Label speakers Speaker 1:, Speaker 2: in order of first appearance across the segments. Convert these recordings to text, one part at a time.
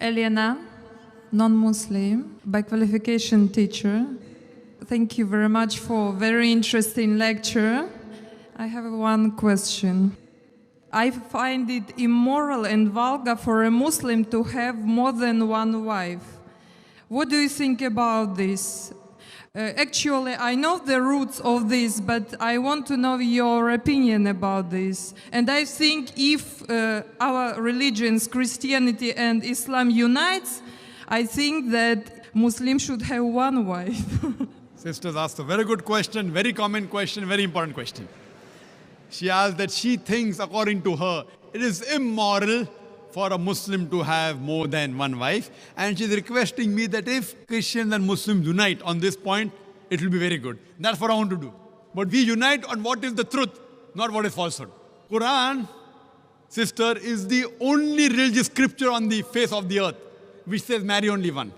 Speaker 1: Elena, non-Muslim, by qualification teacher. Thank you very much for very interesting lecture. I have one question. I find it immoral and vulgar for a Muslim to have more than one wife. What do you think about this? Actually, I know the roots of this, but I want to know your opinion about this. And I think if our religions, Christianity and Islam unites, I think that Muslims should have one wife.
Speaker 2: Sisters asked a very good question, very common question, very important question. She asked that she thinks, according to her, it is immoral for a Muslim to have more than one wife. And she's requesting me that if Christians and Muslims unite on this point, it will be very good. That's what I want to do. But we unite on what is the truth, not what is falsehood. Quran, sister, is the only religious scripture on the face of the earth which says marry only one.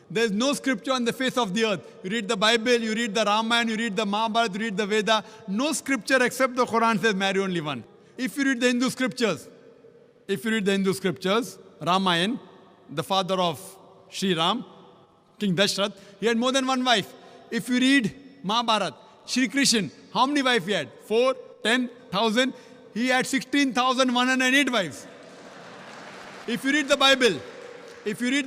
Speaker 2: There's no scripture on the face of the earth. You read the Bible, you read the Ramayana, you read the Mahabharata, you read the Veda. No scripture except the Quran says marry only one. If you read the Hindu scriptures, Ramayana, the father of Sri Ram, King Dashrath, he had more than one wife. If you read Mahabharata, Sri Krishna, how many wives he had? 4, 10,000. He had 16,108 wives. If you read the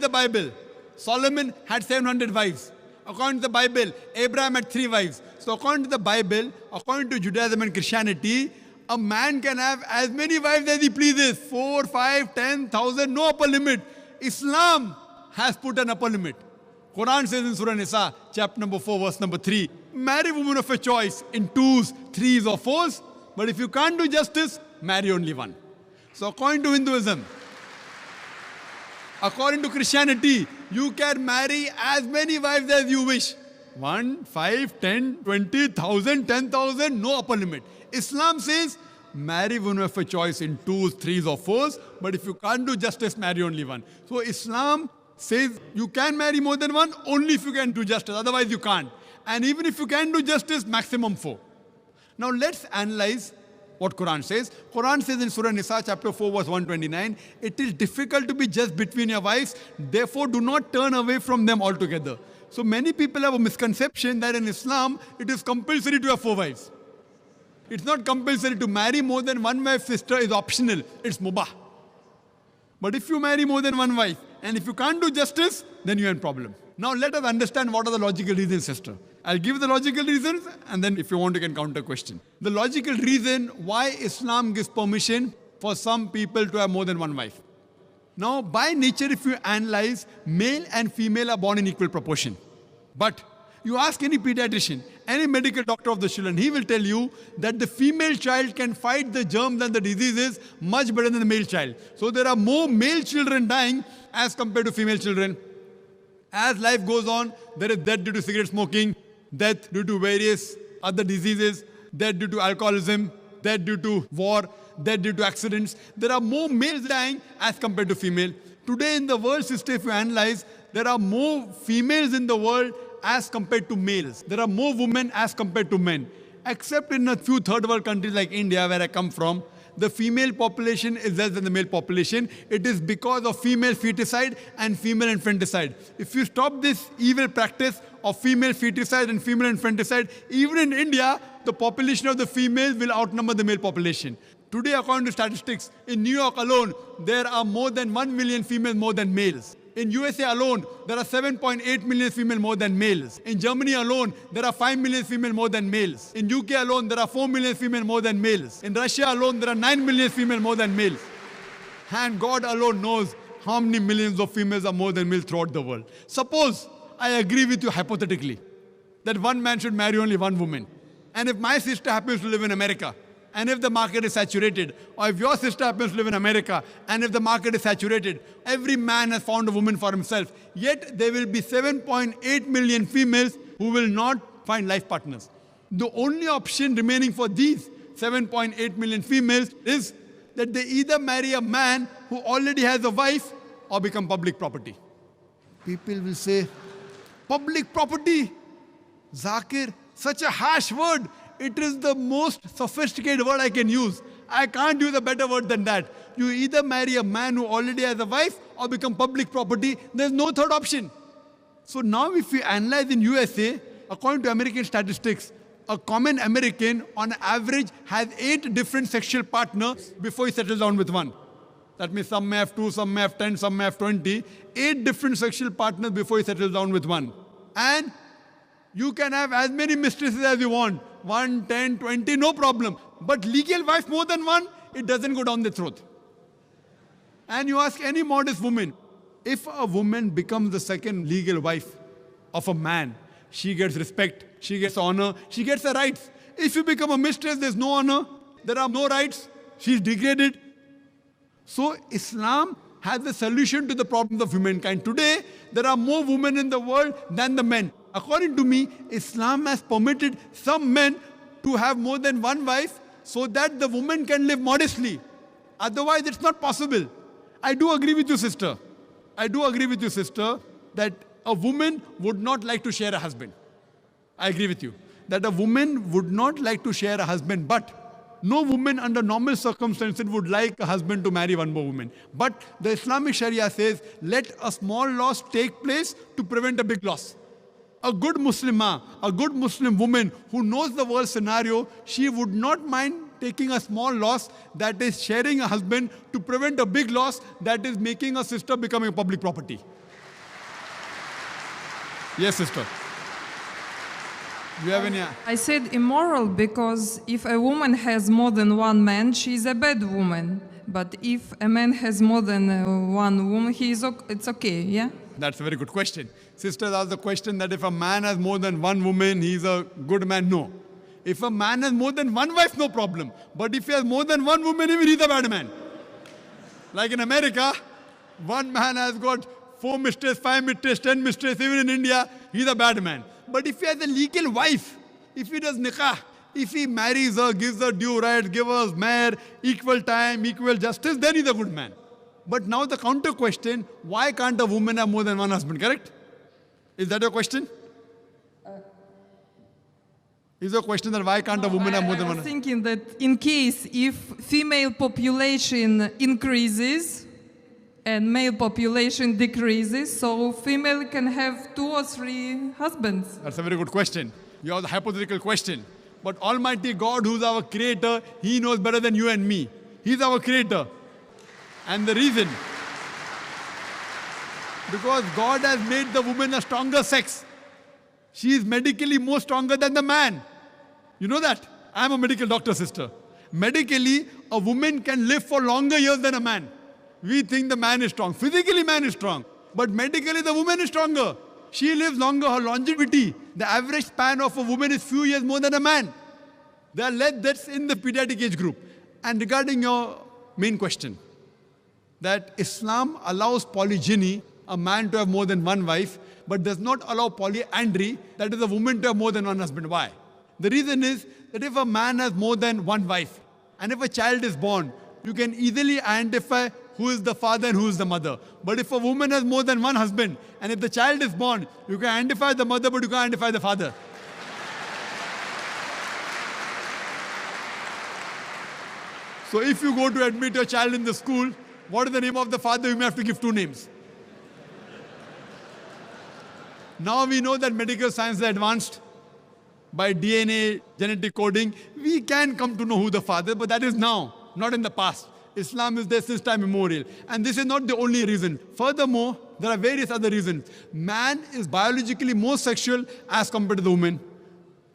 Speaker 2: Bible, Solomon had 700 wives. According to the Bible, Abraham had 3 wives. So according to the Bible, according to Judaism and Christianity, a man can have as many wives as he pleases. 4, 5, 10,000, no upper limit. Islam has put an upper limit. Quran says in Surah Nisa, chapter number 4, verse number 3, marry women of your choice in 2s, 3s or 4s. But if you can't do justice, marry only one. So according to Hinduism, according to Christianity, you can marry as many wives as you wish. 1, 5, 10, 20,000, 10,000, no upper limit. Islam says, marry women of a choice in 2s, 3s or 4s, but if you can't do justice, marry only one. So Islam says you can marry more than one only if you can do justice, otherwise you can't. And even if you can do justice, maximum 4. Now let's analyze what Quran says. Quran says in Surah Nisa, chapter 4, verse 129, it is difficult to be just between your wives, therefore do not turn away from them altogether. So many people have a misconception that in Islam, it is compulsory to have 4 wives. It's not compulsory to marry more than one wife, sister, is optional. It's mubah. But if you marry more than one wife, and if you can't do justice, then you're in problem. Now let us understand what are the logical reasons, sister. I'll give the logical reasons, and then if you want, you can counter question. The logical reason why Islam gives permission for some people to have more than one wife. Now, by nature, if you analyze, male and female are born in equal proportion. But you ask any pediatrician, any medical doctor of the children, he will tell you that the female child can fight the germs and the diseases much better than the male child. So there are more male children dying as compared to female children. As life goes on, there is death due to cigarette smoking, death due to various other diseases, death due to alcoholism, death due to war, death due to accidents. There are more males dying as compared to female. Today in the world system, if you analyze, there are more females in the world as compared to males. There are more women as compared to men. Except in a few third world countries like India, where I come from, the female population is less than the male population. It is because of female feticide and female infanticide. If you stop this evil practice of female feticide and female infanticide, even in India, the population of the females will outnumber the male population. Today, according to statistics, in New York alone, there are more than 1 million females more than males. In USA alone, there are 7.8 million females more than males. In Germany alone, there are 5 million females more than males. In UK alone, there are 4 million females more than males. In Russia alone, there are 9 million females more than males. And God alone knows how many millions of females are more than males throughout the world. Suppose I agree with you hypothetically that one man should marry only one woman. And if my sister happens to live in America, and if the market is saturated, or if your sister happens to live in America, and if the market is saturated, every man has found a woman for himself. Yet there will be 7.8 million females who will not find life partners. The only option remaining for these 7.8 million females is that they either marry a man who already has a wife or become public property. People will say, public property? Zakir, such a harsh word. It is the most sophisticated word I can use. I can't use a better word than that. You either marry a man who already has a wife or become public property. There's no third option. So now if we analyze in USA, according to American statistics, a common American on average has 8 different sexual partners before he settles down with one. That means some may have 2, some may have 10, some may have 20. 8 different sexual partners before he settles down with one. And you can have as many mistresses as you want. 1, 10, 20, no problem. But legal wife more than one, it doesn't go down the throat. And you ask any modest woman, if a woman becomes the second legal wife of a man, she gets respect, she gets honor, she gets the rights. If you become a mistress, there's no honor, there are no rights, she's degraded. So Islam has the solution to the problems of humankind. Today, there are more women in the world than the men. According to me, Islam has permitted some men to have more than one wife so that the woman can live modestly. Otherwise, it's not possible. I do agree with you, sister. I do agree with you, sister, that a woman would not like to share a husband. I agree with you. That a woman would not like to share a husband, but no woman under normal circumstances would like a husband to marry one more woman. But the Islamic Sharia says, let a small loss take place to prevent a big loss. A good Muslimah, a good Muslim woman who knows the world scenario, she would not mind taking a small loss, that is sharing a husband, to prevent a big loss, that is making a sister becoming a public property. Yes, sister. Do you have any?
Speaker 1: I said immoral because if a woman has more than one man, she is a bad woman. But if a man has more than one woman, it's okay, yeah?
Speaker 2: That's a very good question. Sisters asked the question that if a man has more than one woman, he's a good man. No. If a man has more than one wife, no problem. But if he has more than one woman, even he's a bad man. Like in America, one man has got 4 mistresses, 5 mistresses, 10 mistresses. Even in India, he's a bad man. But if he has a legal wife, if he does nikah, if he marries her, gives her due rights, gives her mahr, equal time, equal justice, then he's a good man. But now the counter question, why can't a woman have more than one husband, correct? Is that your question? Is your question that why can't a woman have more than one
Speaker 1: I was
Speaker 2: husband?
Speaker 1: thinking that in case if female population increases and male population decreases, so female can have 2 or 3 husbands.
Speaker 2: That's a very good question. You have the hypothetical question. But Almighty God, who's our creator, He knows better than you and me. He's our creator. And the reason, because God has made the woman a stronger sex. She is medically more stronger than the man. You know that? I'm a medical doctor, sister. Medically, a woman can live for longer years than a man. We think the man is strong. Physically, man is strong. But medically, the woman is stronger. She lives longer. Her longevity, the average span of a woman is few years more than a man. There are less deaths in the pediatric age group. And regarding your main question, that Islam allows polygyny, a man to have more than one wife, but does not allow polyandry, that is a woman to have more than one husband. Why? The reason is that if a man has more than one wife, and if a child is born, you can easily identify who is the father and who is the mother. But if a woman has more than one husband, and if the child is born, you can identify the mother, but you can't identify the father. So if you go to admit your child in the school, what is the name of the father? You may have to give 2 names. Now we know that medical science is advanced. By DNA, genetic coding, we can come to know who the father is, but that is now, not in the past. Islam is there since time immemorial. And this is not the only reason. Furthermore, there are various other reasons. Man is biologically more sexual as compared to the woman.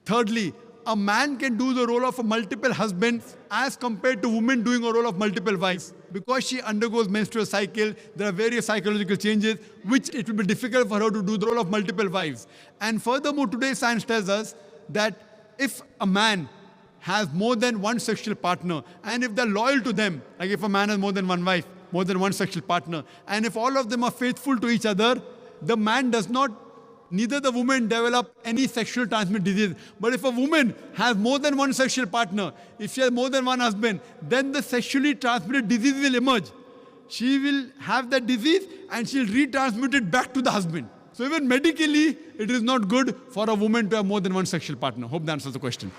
Speaker 2: Thirdly, a man can do the role of a multiple husband as compared to women doing a role of multiple wives. Because she undergoes menstrual cycle, there are various psychological changes which it will be difficult for her to do the role of multiple wives. And furthermore, today's science tells us that if a man has more than one sexual partner, and if they're loyal to them, like if a man has more than one wife, more than one sexual partner, and if all of them are faithful to each other, the man does not, neither the woman develop any sexual transmitted disease. But if a woman has more than one sexual partner, if she has more than one husband, then the sexually transmitted disease will emerge. She will have that disease and she'll retransmit it back to the husband. So even medically, it is not good for a woman to have more than one sexual partner. Hope that answers the question.